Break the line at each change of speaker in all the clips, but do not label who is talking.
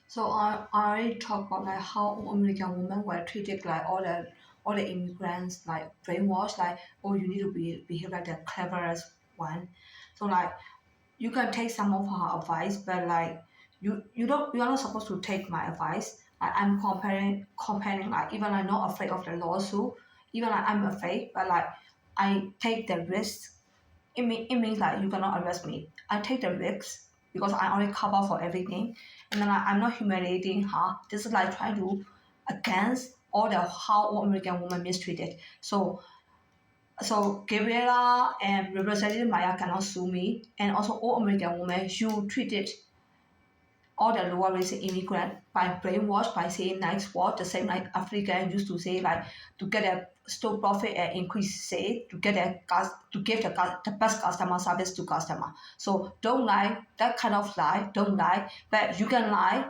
So I already talked about like how American women were treated like all the immigrants like brainwashed like oh you need to behave like the cleverest one. So like you can take some of her advice, but like you are not supposed to take my advice. Like I'm comparing like even I'm not afraid of the lawsuit, even like I'm afraid, but like I take the risk. It means like you cannot arrest me. I take the risks because I already cover for everything, and then like, I'm not humiliating her. This is like trying to against all the how all American women mistreated. So Gabriela and Representative Maya cannot sue me, and also all American women you treated all the lower race immigrant by brainwash by saying nice word, the same like African used to say like to get a store profit and increase sale to get to give the best customer service to customer. So don't lie, that kind of lie, don't lie. But you can lie,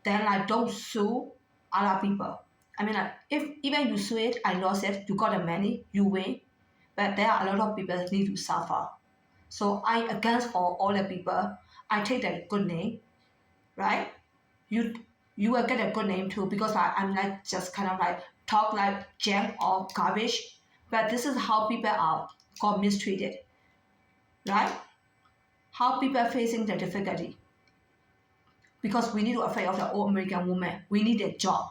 then like don't sue other people. I mean like if even you sue it, I lost it, you got the money, you win. But there are a lot of people that need to suffer. So I against for all the people. I take the good name, right? You you will get a good name too because I'm not just kind of like talk like jam or garbage. But this is how people are got mistreated, right? How people are facing the difficulty. Because we need to afraid of the old American woman. We need a job.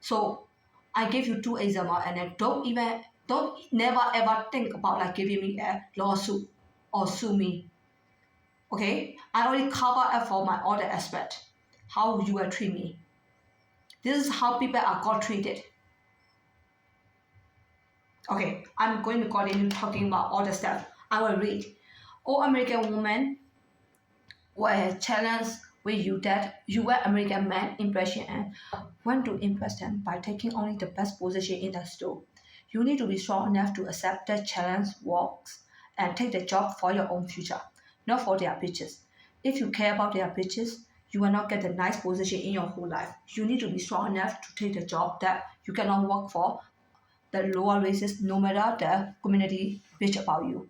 So I give you two examples and then don't never ever think about like giving me a lawsuit or sue me. Okay? I already cover up for my other aspect. How you will treat me. This is how people are got treated. Okay, I'm going to continue talking about all the stuff. I will read. All American women were challenged with you that you were American man impression and want to impress them by taking only the best position in the store. You need to be strong enough to accept the challenge works and take the job for your own future, not for their bitches. If you care about their bitches, you will not get a nice position in your whole life. You need to be strong enough to take the job that you cannot work for the lower races no matter the community bitch about you.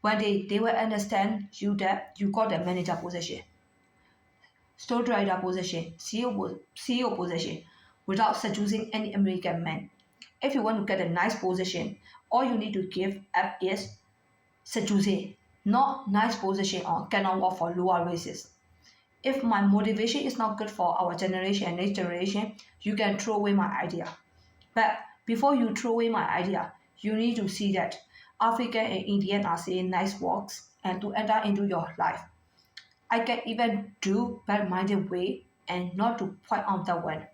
One day they will understand you that you got a manager position, store trader position, CEO position without seducing any American man. If you want to get a nice position, all you need to give up is seduce, not nice position or cannot work for lower races. If my motivation is not good for our generation and next generation, you can throw away my idea. But before you throw away my idea, you need to see that African and Indian are saying nice works and to enter into your life. I can even do bad-minded way and not to point out that one.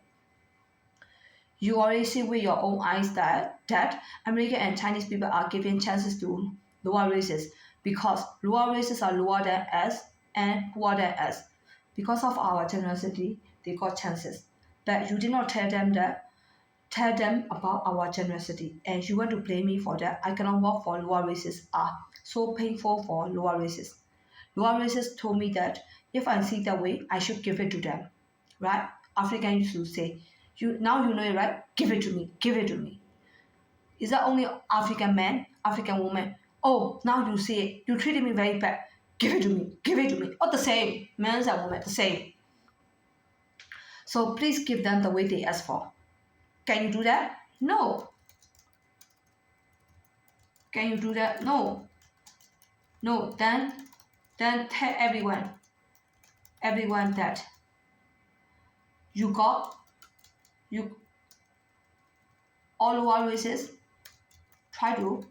You already see with your own eyes that American and Chinese people are giving chances to lower races because lower races are lower than us and poorer than us. Because of our generosity, they got chances. But you did not tell them about our generosity and you want to blame me for that. I cannot work for lower races are so painful for lower races. Lower races told me that if I see that way, I should give it to them. Right? African used to say, you now you know it, right? Give it to me, give it to me. Is that only African man, African woman? Oh, now you see it. You treated me very bad. Give it to me, give it to me. Oh, the same. Men and women, the same. So please give them the way they ask for. Can you do that? No. Can you do that? No. No. Then tell everyone that you got you all over races try to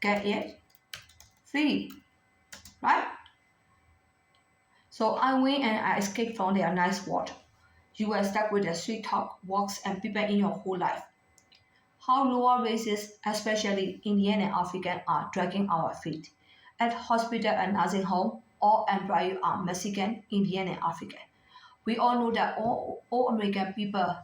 get it free, right? So I win and I escape from their nice world. You were stuck with the sweet talk, walks, and people in your whole life. How lower races, especially Indian and African, are dragging our feet. At hospital and nursing home, all employees are Mexican, Indian, and African. We all know that all American people,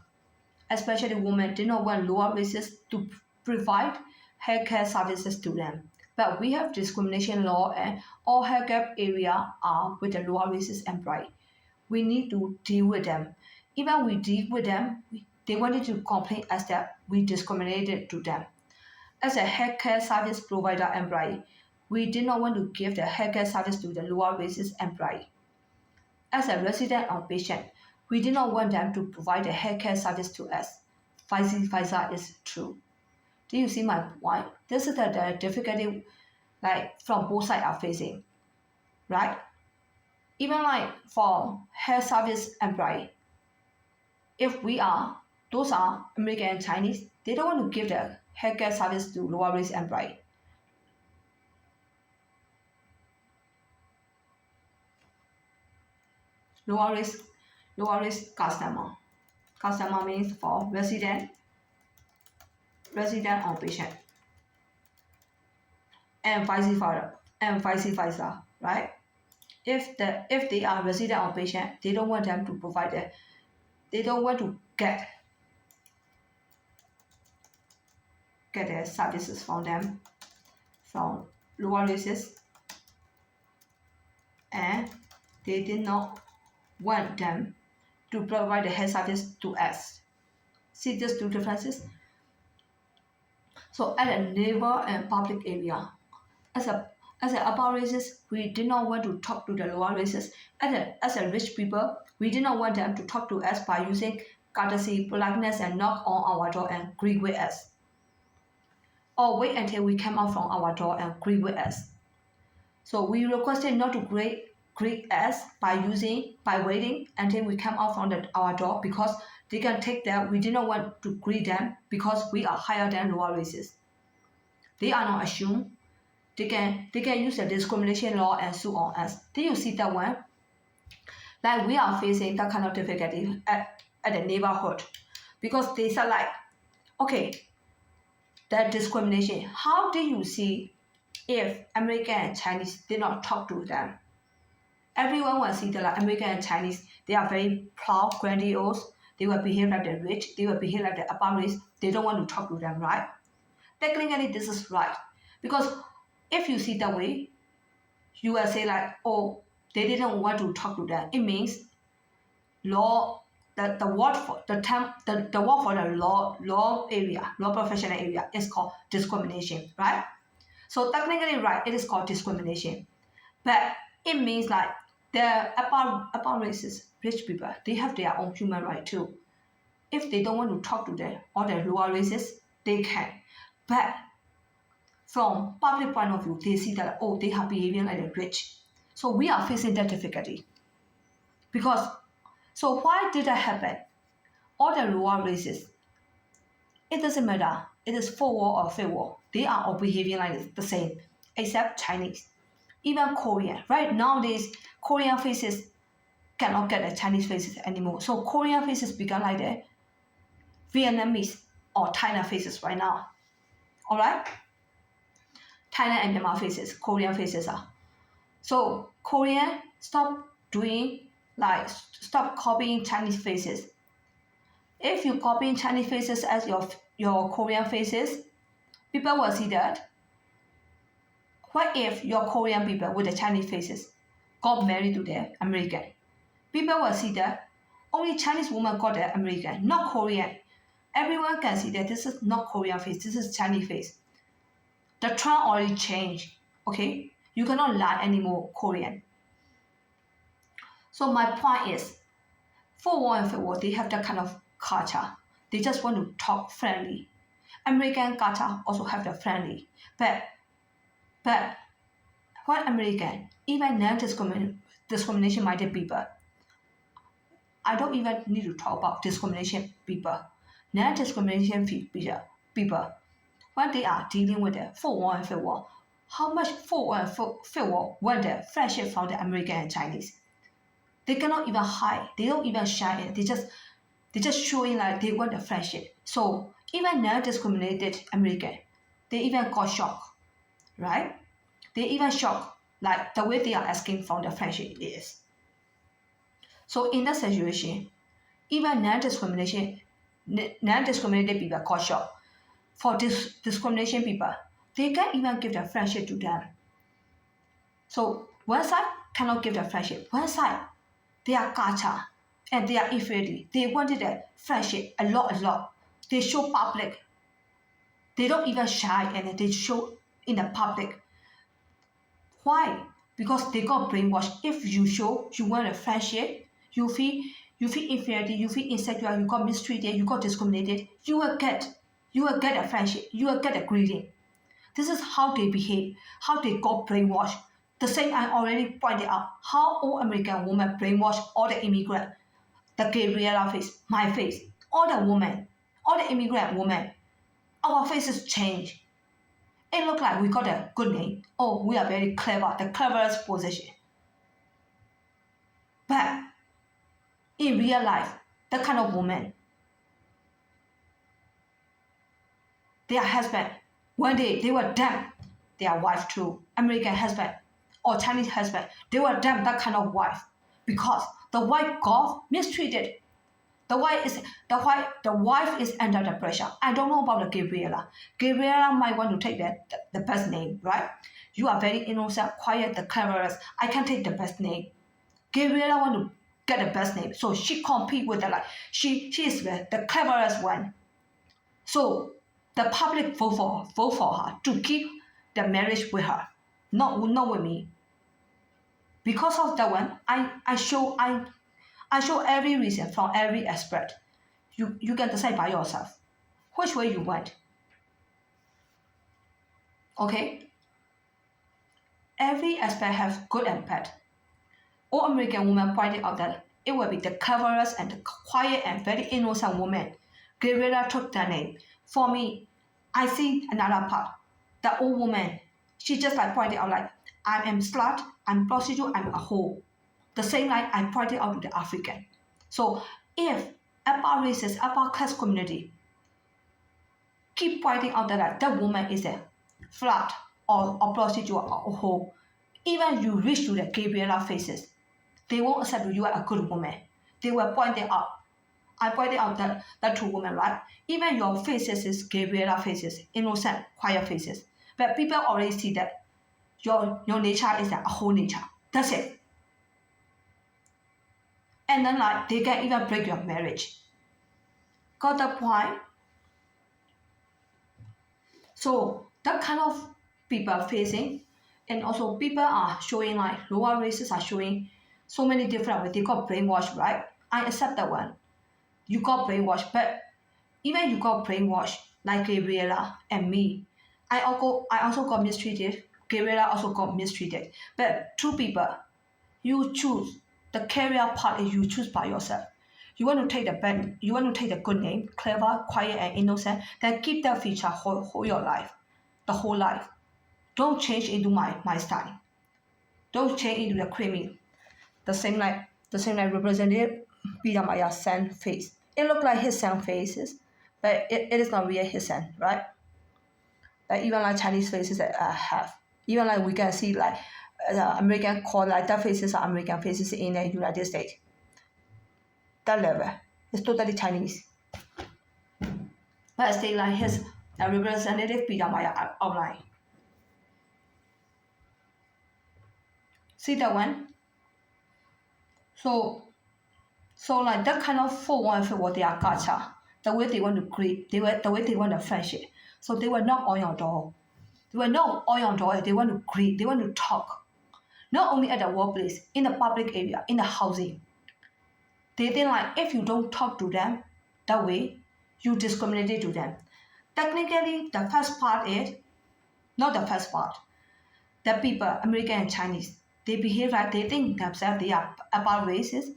especially women, did not want lower races to provide healthcare services to them. But we have discrimination law and all healthcare area are with the lower races employee. We need to deal with them. Even we deal with them, they wanted to complain as that we discriminated to them. As a healthcare service provider employee, we did not want to give the healthcare service to the lower races employee. as a resident or patient, we did not want them to provide a healthcare service to us. Vice versa is true. Do you see my point? This is the difficulty like from both sides are facing, right? Even like for health service employee, if those are American and Chinese, they don't want to give the healthcare service to lower risk employee. Lower risk customer. Customer means for resident or patient. And vice versa, right? If they are resident or patient, they don't want them to provide they don't want to get the services from them from lower risks, and they did not want them to provide the health service to us. See these two differences? So at a neighbor and public area, as a upper races, we did not want to talk to the lower races. As a rich people, we did not want them to talk to us by using courtesy, politeness, and knock on our door and greet with us. Or wait until we come out from our door and greet with us. So we requested not to greet us by waiting until we come out from our door, because they can take that. We did not want to greet them because we are higher than lower races. They are not assumed. They can use the discrimination law and sue on us. Do you see that one? Like we are facing that kind of difficulty at the neighborhood, because they said like, okay, that discrimination. How do you see if American and Chinese did not talk to them? Everyone will see that like American and Chinese, they are very proud, grandiose. They will behave like the rich. They will behave like the upper race. They don't want to talk to them, right? Technically, this is right, because if you see that way, you will say like, oh, they didn't want to talk to them. It means law, the word for the law area, law professional area is called discrimination, right? So technically, right, it is called discrimination, but it means like the upper races, rich people, they have their own human right too. If they don't want to talk to them or the lower races, they can. But from public point of view, they see that, oh, they are behaving like the rich. So we are facing that difficulty. So why did that happen? All the lower races, it doesn't matter. It is full war or fair war. They are all behaving like the same, except Chinese. Even Korean. Right nowadays, Korean faces cannot get the Chinese faces anymore. So Korean faces become like the Vietnamese or Thailand faces right now. Alright? Thailand and Myanmar faces, Korean faces are. So Korean, stop copying Chinese faces. If you copy Chinese faces as your Korean faces, people will see that. What if your Korean people with the Chinese faces got married to the American? People will see that only Chinese woman got the American, not Korean. Everyone can see that this is not Korean face, this is Chinese face. The trend already changed, okay? You cannot lie anymore, Korean. So my point is, for war and for war, they have that kind of culture. They just want to talk friendly. American culture also have the friendly. But what American, even non-discrimination minded people, I don't even need to talk about discrimination people. Non-discrimination people, when they are dealing with the full war and fair war, how much full war and fair war want the friendship from the American and Chinese? They cannot even hide. They don't even shy it. They just showing like they want the friendship. So even non-discriminated American, they even got shocked, right? They even shocked like the way they are asking for the friendship is. So in that situation, even non-discriminated people got shocked. For discrimination people, they can't even give the friendship to them. So one side cannot give the friendship. One side, they are culture and they are inferiority. They wanted the friendship a lot. They show public. They don't even shy and they show in the public. Why? because they got brainwashed. If you show you want a friendship, you feel inferiority, you feel insecure, you got mistreated, you got discriminated, you will get a friendship, you will get a greeting. This is how they behave, how they got brainwashed. The same I already pointed out, how all American women brainwash all the immigrant, the Gabriella face, my face, all the women, all the immigrant women, our faces change. It look like we got a good name. Oh, we are very clever, the cleverest position. But in real life, that kind of woman, their husband, one day they were damn their wife too, American husband or Chinese husband, they were damn that kind of wife because the wife got mistreated. The wife is under the pressure. I don't know about the Gabriella. Gabriella might want to take the best name, right? You are very innocent, quiet, the cleverest. I can take the best name. Gabriella want to get the best name, so she compete with she is the cleverest one. So the public vote for her to keep the marriage with her, not with me. Because of that one, I show every reason from every aspect. You can decide by yourself which way you want. Okay? Every aspect has good and bad. All American women pointed out that it will be the cleverest and the quiet and very innocent woman. Gabriella took that name. For me, I see another part. The old woman, she just like pointed out like, I am slut, I'm prostitute, I'm a hoe. The same like I pointed out to the African. So if about races, about class community, keep pointing out that woman is a slut or prostitute or a hoe, even you reach to the Gabriella faces, they won't accept you are a good woman. They will point it out. I pointed out that two women, right? Even your faces is Gabriella faces, innocent, quiet faces. But people already see that your nature is a whole nature. That's it. And then like they can even break your marriage. Got the point? So that kind of people facing, and also people are showing like lower races are showing so many different ways. They got brainwashed, right? I accept that one. You got brainwashed, but even you got brainwashed like Gabriella and me. I also got mistreated. Gabriella also got mistreated. But two people, you choose. The career part is you choose by yourself. You want to take the good name, clever, quiet, and innocent, then keep that feature whole your life, the whole life. Don't change into my style. Don't change into the creamy. The same like Representative Peter Maya's son face. It looked like his son faces, but it is not really his son, right? Like even like Chinese faces that I have. Even like we can see like American call like that faces are American faces in the United States. That level is totally Chinese. But still like his Representative Peter Maya outline. See that one? So like that kind of for their culture, the way they want to greet, the way they want to friendship. So they will knock on your door. They will knock on your door. They want to greet. They want to talk. Not only at the workplace, in the public area, in the housing. They think like if you don't talk to them that way, you discriminate to them. Technically, the first part is not the first part. The people, American and Chinese, they behave like they think themselves they are about races.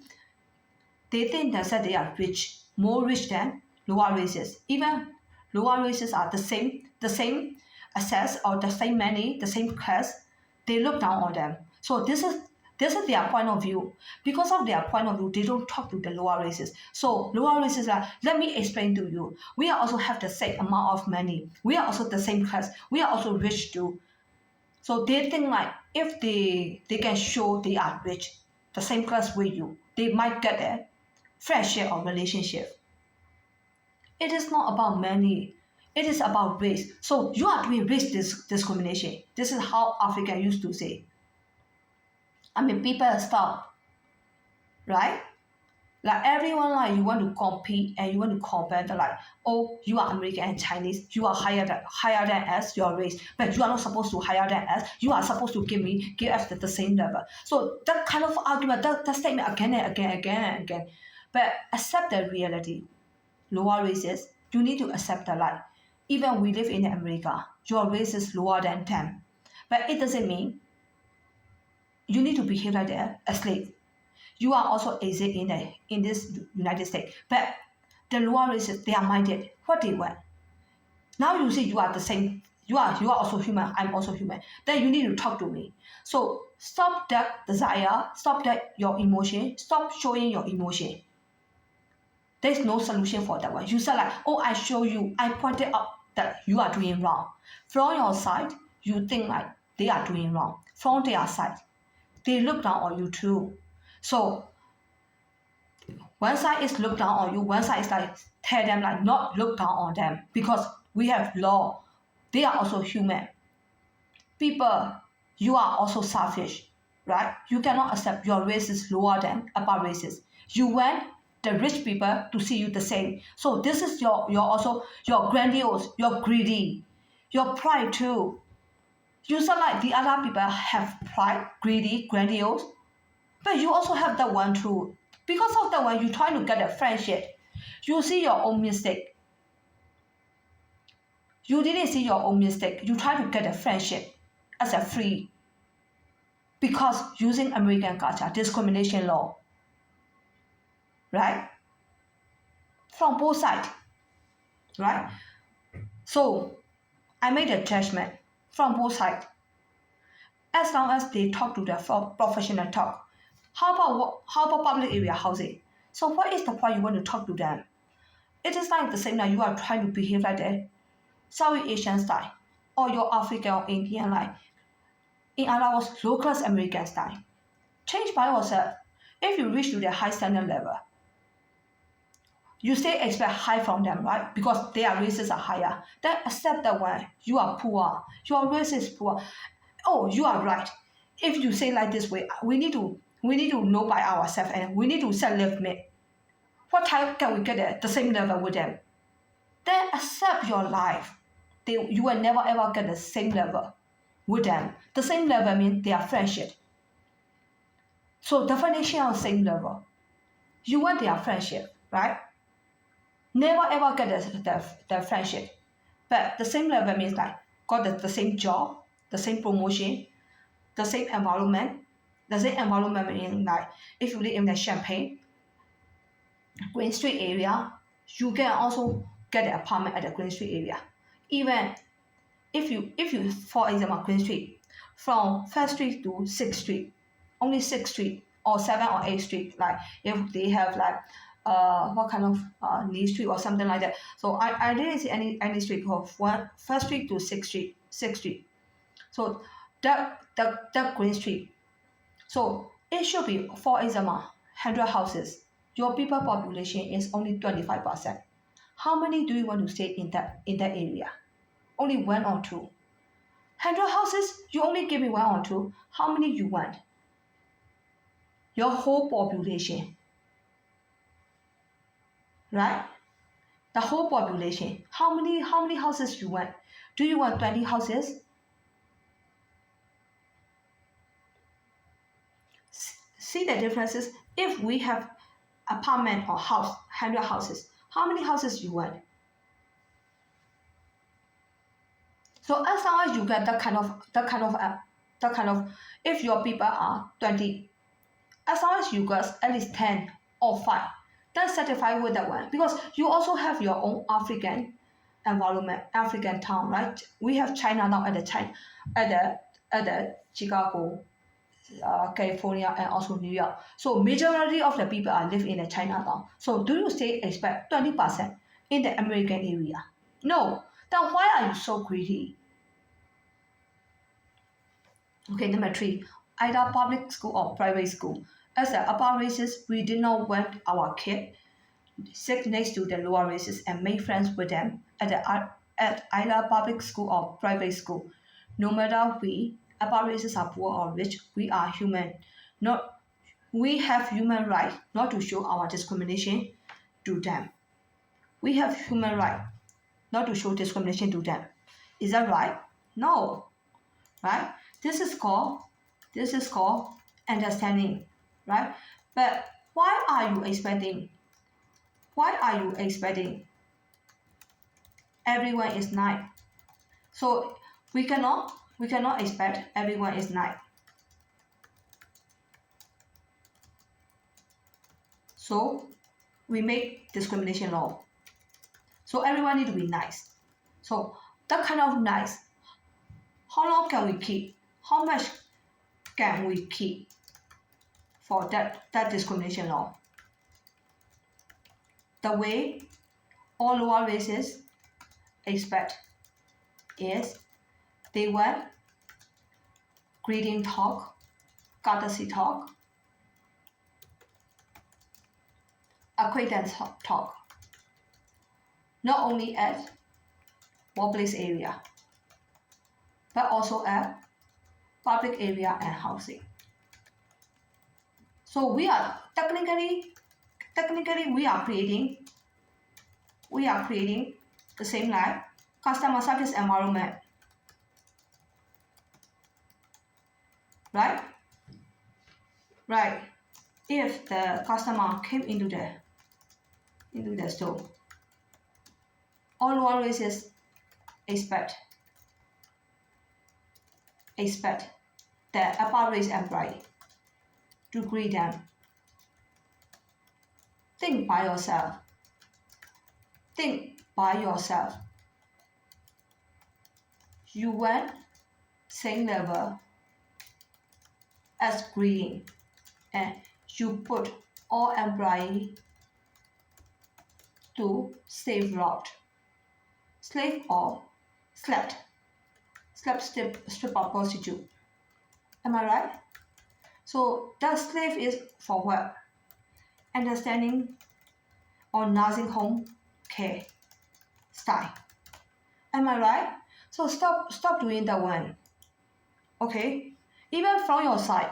They think themselves they are rich, more rich than lower races. Even lower races are the same access or the same money, the same class. They look down on them. So this is their point of view. Because of their point of view, they don't talk to the lower races. So lower races are, let me explain to you. We also have the same amount of money. We are also the same class. We are also rich too. So they think like if they can show they are rich, the same class with you, they might get a friendship or relationship. It is not about money. It is about race. So you are doing race discrimination. This is how Africa used to say. I mean, people stop, right? Like everyone, like you want to compete and you want to compare the like, oh, you are American and Chinese, you are higher than us, your race, but you are not supposed to higher than us. You are supposed to give us the same level. So that kind of argument, that statement again and again, again and again. But accept the reality. Lower races, you need to accept that like, even we live in America, your race is lower than them. But it doesn't mean you need to behave like a slave. You are also exist in this United States. But the lower races, they are minded what they want. Now you say you are the same. You are also human. I'm also human. Then you need to talk to me. So stop that desire. Stop that your emotion. Stop showing your emotion. There's no solution for that one. You say like, oh, I show you. I pointed out that you are doing wrong. From your side, you think like they are doing wrong. From their side, they look down on you too. So one side is look down on you, one side is like tell them like not look down on them because we have law. They are also human. People, you are also selfish, right? You cannot accept your race is lower than upper races. You want the rich people to see you the same. So this is your also your grandiose, your greedy, your pride too. You sound like the other people have pride, greedy, grandiose, but you also have that one too. Because of that one, you try to get a friendship. You see your own mistake. You didn't see your own mistake. You try to get a friendship as a free. Because using American culture, discrimination law. Right? From both sides. Right? So I made a judgment from both sides. As long as they talk to their professional talk. How about public area housing? So what is the point you want to talk to them? It is like the same that you are trying to behave like the South Asian style or your African or Indian like. In other words, low class American style. Change by yourself. If you reach to the high standard level, you still expect high from them, right? Because their races are higher. Then accept that one. You are poor. Your race is poor. Oh, you are right. If you say like this way, we need to know by ourselves and we need to self-limit. What time can we get the same level with them? Then accept your life. You will never ever get the same level with them. The same level means they are friendship. So definition of same level. You want their friendship, right? Never ever get the friendship. But the same level means like got the same job, the same promotion, the same environment. The same environment means like if you live in the Champagne, Green Street area, you can also get an apartment at the Green Street area. Even if you for example Green Street, from 1st Street to 6th Street, only 6th Street or 7th or 8th Street, like if they have like what kind of Lee Street or something like that. So I didn't see any street of 1st Street to 6th Street. So that Green Street. So it should be, for example, 100 houses. Your people population is only 25%. How many do you want to stay in that area? Only one or two. 100 houses, you only give me one or two. How many you want? Your whole population. Right? The whole population. How many houses you want? Do you want 20 houses? See the differences? If we have apartment or house, 100 houses, how many houses you want? So as long as you get that kind of, if your people are 20, as long as you got at least 10 or 5, then satisfied with that one. Because you also have your own African environment, African town, right? We have China now at the Chicago, California, and also New York. So majority of the people are live in the Chinatown. So do you still expect 20% in the American area? No. Then why are you so greedy? Okay, number 3, either public school or private school. As the upper races, we did not want our kid sit next to the lower races and make friends with them at either public school or private school. No matter we upper races are poor or rich, we are human. Not we have human right not to show our discrimination to them. We have human right not to show discrimination to them. Is that right? No. Right? This is called understanding. Right? But why are you expecting everyone is nice? So we cannot expect everyone is nice. So we make discrimination law. So everyone need to be nice. So that kind of nice, how long can we keep? How much can we keep for that discrimination law? The way all lower races expect is they want greeting talk, courtesy talk, acquaintance talk, not only at workplace area, but also at public area and housing. So we are technically we are creating the same like customer service environment, right? Right. If the customer came into the store, all lower races expect the upper race employee to greet them. Think by yourself. You want same level as greeting, and you put all employees to slave route, slave or slept strip of prostitute. Am I right? So that slave is for what? Understanding or nursing home care style. Am I right? So stop doing that one. Okay? Even from your side,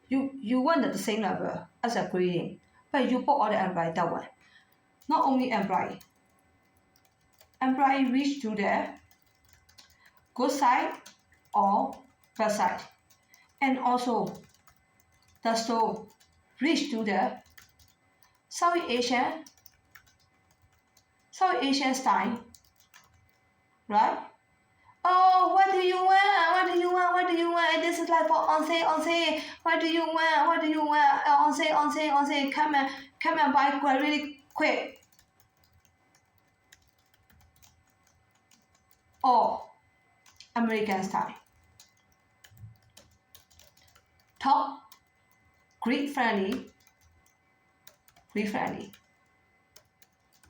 you want the same level as a greeting, but you put all the employee that one. Not only employee reach to the good side or bad side, and also the store reach to the South Asian style, right? Oh, what do you want? This is like for onse. What do you want? Onse. Come and buy really quick. Or American style. Talk, greet friendly.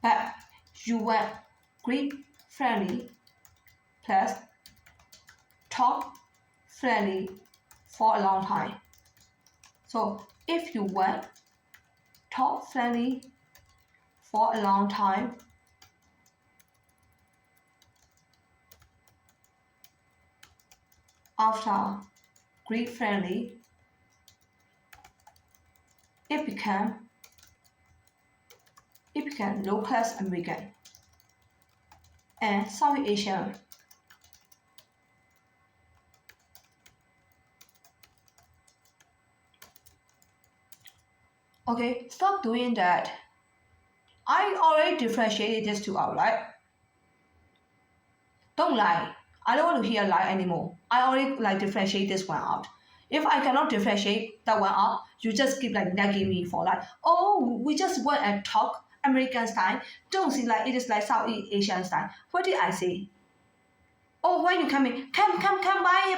But you want greet friendly plus talk friendly for a long time. So if you want talk friendly for a long time, after greet friendly, it became low class American and South Asian. Okay, stop doing that. I already differentiated these two out, right? Don't lie. I don't want to hear lie anymore. I already differentiate this one out. If I cannot differentiate that one out, you just keep nagging me for oh, we just want to talk American style. Don't see it is like South Asian style. What did I say? Oh, when you come in, come, buy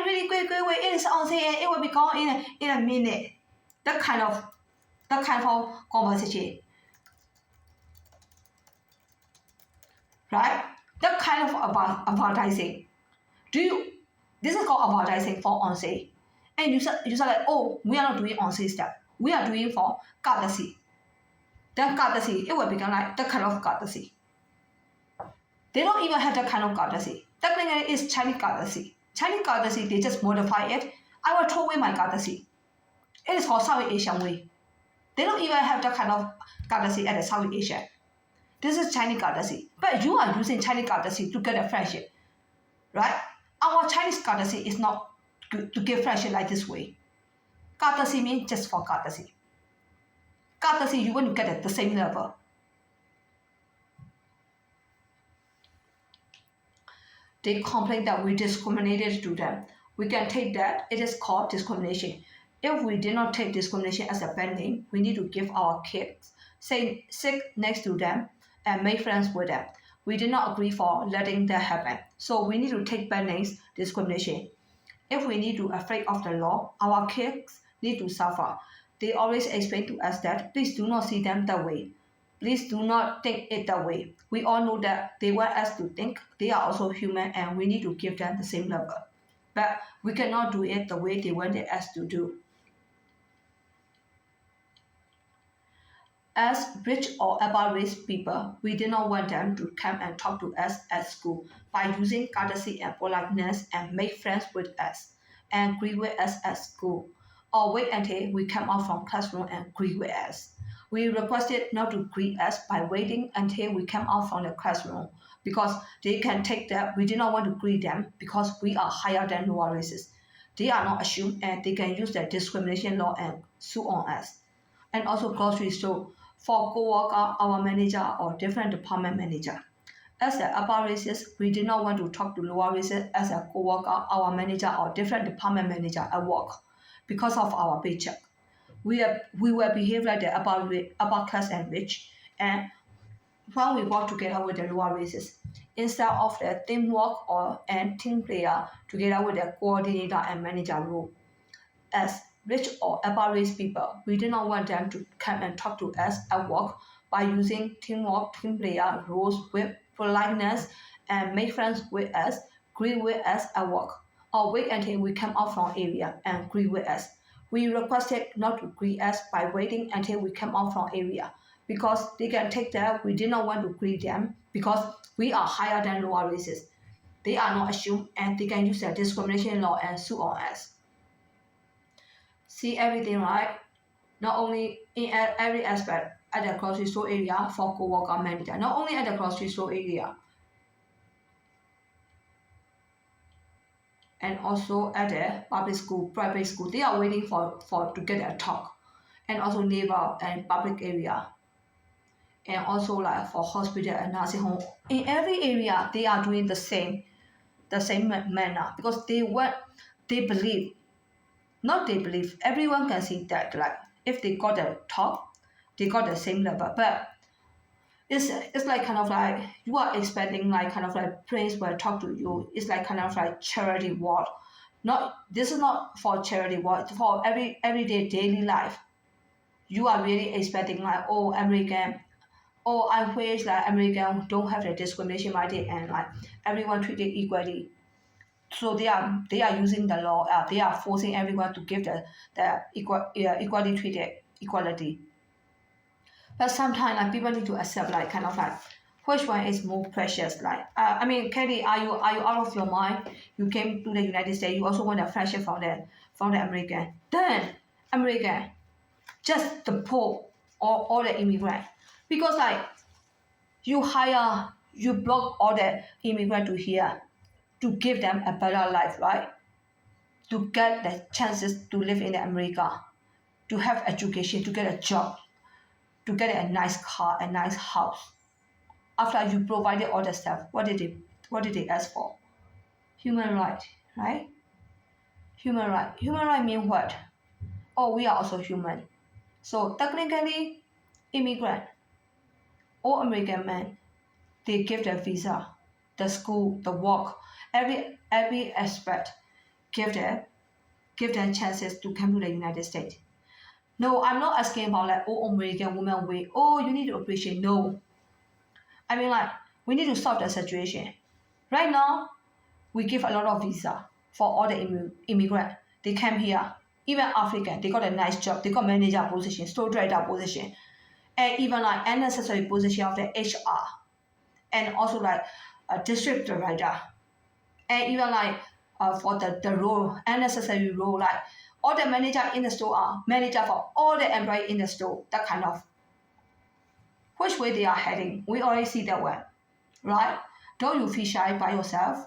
really quick. It is on sale and it will be gone in a minute. That kind of conversation, right? That kind of advertising. This is called advertising for on sale. And you said oh, we are not doing on sale stuff. We are doing for courtesy. Then courtesy, it will become like that kind of courtesy. They don't even have that kind of courtesy. Technically, it's Chinese courtesy. Chinese courtesy, they just modify it. I will throw away my courtesy. It is called Southeast Asian way. They don't even have that kind of courtesy at the Southeast Asia. This is Chinese courtesy. But you are using Chinese courtesy to get a friendship, right? Our Chinese courtesy is not to give friendship like this way. Courtesy means just for courtesy. Courtesy, you want to get at the same level. They complain that we discriminated to them. We can take that. It is called discrimination. If we did not take discrimination as a bad name, we need to give our kids, sit next to them and make friends with them. We did not agree for letting that happen. So we need to take bad names, discrimination. If we need to afraid of the law, our kids need to suffer. They always explain to us that please do not see them that way. Please do not think it that way. We all know that they want us to think they are also human and we need to give them the same level. But we cannot do it the way they wanted us to do. As rich or above-rich people, we did not want them to come and talk to us at school by using courtesy and politeness and make friends with us and agree with us at school, or wait until we come out from classroom and agree with us. We requested not to greet us by waiting until we come out from the classroom because they can take that we did not want to greet them because we are higher than lower races. They are not assumed and they can use the discrimination law and sue on us. And also grocery store for co-worker, our manager, or different department manager. As the upper races, we did not want to talk to lower races as a co-worker, our manager, or different department manager at work because of our paycheck. We will behave like the upper class and rich, and when we work together with the lower races, instead of the teamwork and team player together with the coordinator and manager role. As rich or upper race people, we do not want them to come and talk to us at work by using teamwork, team player roles with politeness and make friends with us, agree with us at work, or wait until we come out from area and agree with us. We requested not to greet us by waiting until we come out from area because they can take that we did not want to greet them because we are higher than lower races. They are not assumed and they can use their discrimination law and sue on us. See everything, right? Not only in every aspect at the grocery store area for co-worker manager, not only at the grocery store area, and also at the public school, private school, they are waiting for to get a talk, and also neighbor and public area, and also like for hospital and nursing home. In every area, they are doing the same manner because they believe. Not they believe, everyone can see that like if they got a talk, they got the same level. But it's like kind of like you are expecting like kind of like prince will talk to you. It's like kind of like charity work. This is not for charity work, it's for everyday daily life. You are really expecting like I wish that American don't have the discrimination idea and like everyone treated equally. So they are using the law. They are forcing everyone to give the equally treated equality. But sometimes like people need to accept like kind of like which one is more precious. Like I mean, Katie, are you out of your mind? You came to the United States. You also want a friendship from the American. Then American, just the poor or the immigrant, because like you block all the immigrant to here to give them a better life, right? To get the chances to live in America, to have education, to get a job, to get a nice car, a nice house. After you provided all the stuff, what did they ask for? Human right, right? Human right. Human right mean what? Oh, we are also human. So technically, immigrant or American man, they give their visa, the school, the work, every aspect, give them chances to come to the United States. No, I'm not asking about like American women way. Oh, you need to appreciate. No, I mean like we need to solve the situation. Right now, we give a lot of visa for all the immigrant. They came here. Even African, they got a nice job. They got manager position, store director position, and even like unnecessary position of the HR, and also like a district director, and even like for the role, unnecessary role like all the manager in the store are manager for all the employee in the store. That kind of. Which way they are heading? We already see that way, right? Don't you feel shy by yourself?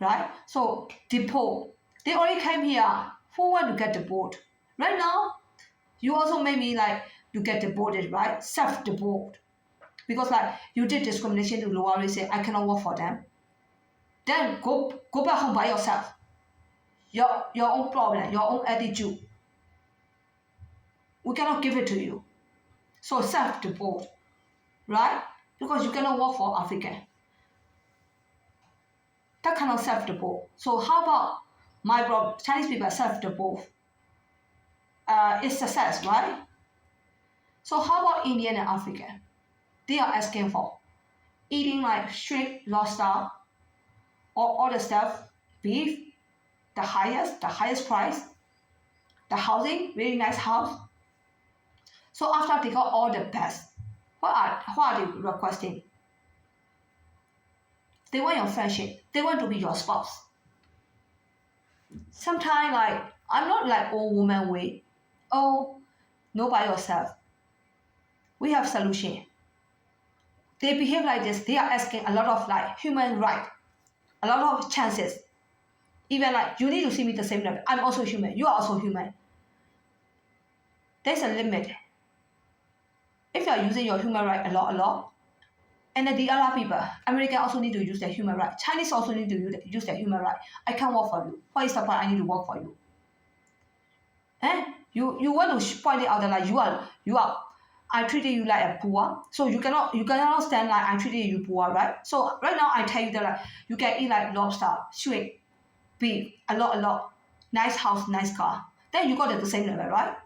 Right? So deport. They already came here. Who want to get deported? Right now, you also maybe like you get deported, right? Self-deport. Because like you did discrimination to lower race, say I cannot work for them. Then go back home by yourself. Your own problem, your own attitude. We cannot give it to you. So self-deport, right? Because you cannot work for African. That kind of self-deport. So how about my problem? Chinese people self-deport. It's success, right? So how about Indian and African? They are asking for eating like shrimp, lobster, or all the stuff, beef, the highest price, the housing, very nice house. So after they got all the best, what are they requesting? They want your friendship. They want to be your spouse. Sometimes like I'm not like old woman way. Oh, know by yourself. We have solution. They behave like this. They are asking a lot of like human right, a lot of chances. Even like you need to see me the same level. I'm also human. You are also human. There's a limit. If you are using your human right a lot, and then the other people, American also need to use their human right. Chinese also need to use their human right. I can't work for you. What is the point? I need to work for you. You want to point it out that like you are. I treated you like a poor, so you cannot stand like I treated you poor, right? So right now I tell you that like you can eat like lobster, shrimp, beef, a lot, nice house, nice car. Then you got at the same level, right?